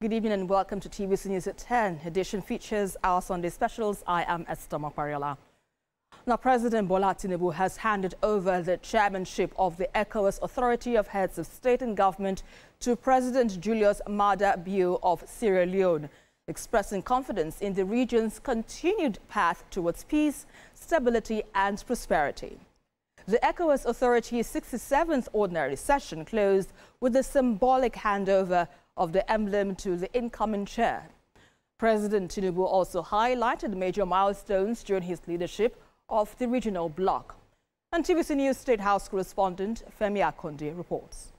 Good evening and welcome to TVC News at 10. Edition features our Sunday specials. I am Esther Makwariola. Now, President Bola Tinubu has handed over the chairmanship of the Ecowas Authority of Heads of State and Government to President Julius Maada Bio of Sierra Leone, expressing confidence in the region's continued path towards peace, stability and prosperity. The Ecowas Authority's 67th ordinary session closed with a symbolic handover of the emblem to the incoming chair. President Tinubu also highlighted major milestones during his leadership of the regional bloc. And TVC News State House correspondent Femi Akonde reports.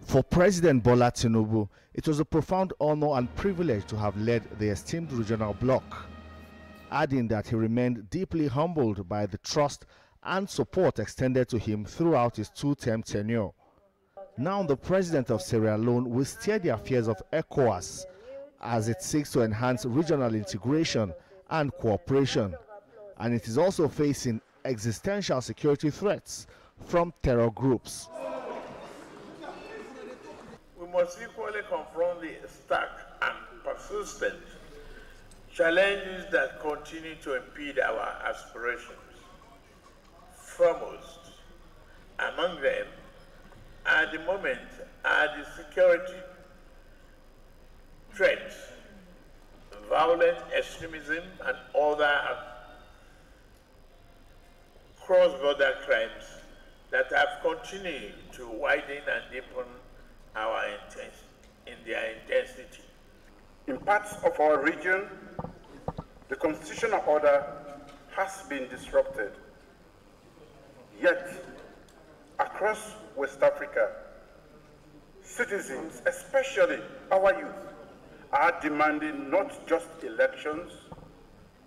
For President Bola Tinubu, it was a profound honor and privilege to have led the esteemed regional bloc, adding that he remained deeply humbled by the trust and support extended to him throughout his two-term tenure. Now the president of Sierra Leone will steer the affairs of Ecowas as it seeks to enhance regional integration and cooperation, and it is also facing existential security threats from terror groups. We must equally confront the stark and persistent challenges that continue to impede our aspirations. Foremost among them at the moment are the security threats, violent extremism and other cross-border crimes that have continued to widen and deepen their intensity. In parts of our region, the constitutional order has been disrupted. Yet, across West Africa, citizens, especially our youth, are demanding not just elections,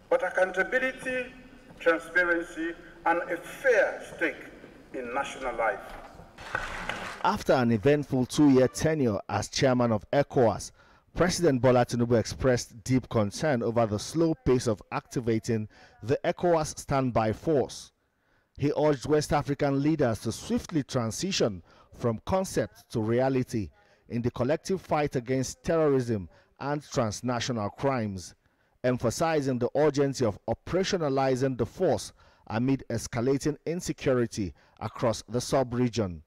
but accountability, transparency, and a fair stake in national life. After an eventful two-year tenure as chairman of Ecowas, President Bola Tinubu expressed deep concern over the slow pace of activating the Ecowas standby force. He urged West African leaders to swiftly transition from concept to reality in the collective fight against terrorism and transnational crimes, emphasizing the urgency of operationalizing the force amid escalating insecurity across the sub-region.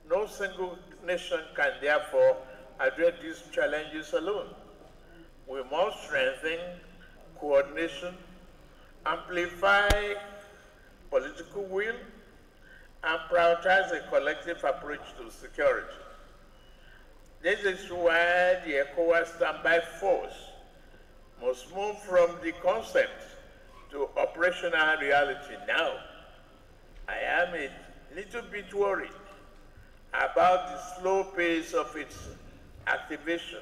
No single nation can therefore address these challenges alone. We must strengthen coordination, amplify political will, and prioritize a collective approach to security. This is why the ECOWAS standby force must move from the concept to operational reality now. I am a little bit worried about the slow pace of its activation,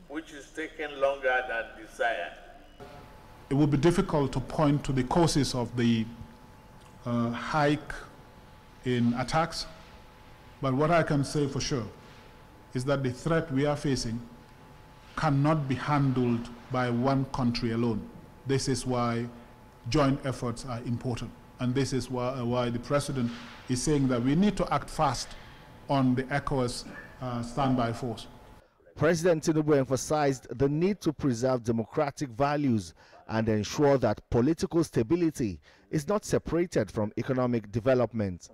which is taking longer than desired. It would be difficult to point to the causes of the hike in attacks, but what I can say for sure is that the threat we are facing cannot be handled by one country alone. This is why joint efforts are important, and this is why the president is saying that we need to act fast on the ECOWAS standby force. President Tinubu emphasized the need to preserve democratic values and ensure that political stability is not separated from economic development.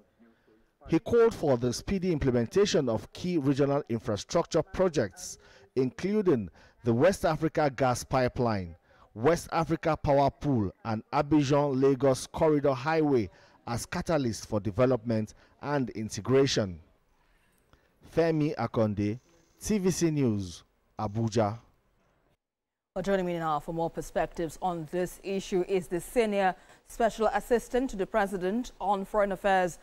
He called for the speedy implementation of key regional infrastructure projects, including the West Africa Gas Pipeline, West Africa Power Pool, and Abidjan-Lagos Corridor Highway as catalysts for development and integration. Femi Akonde, TVC News, Abuja. Well, joining me now for more perspectives on this issue is the Senior Special Assistant to the President on Foreign Affairs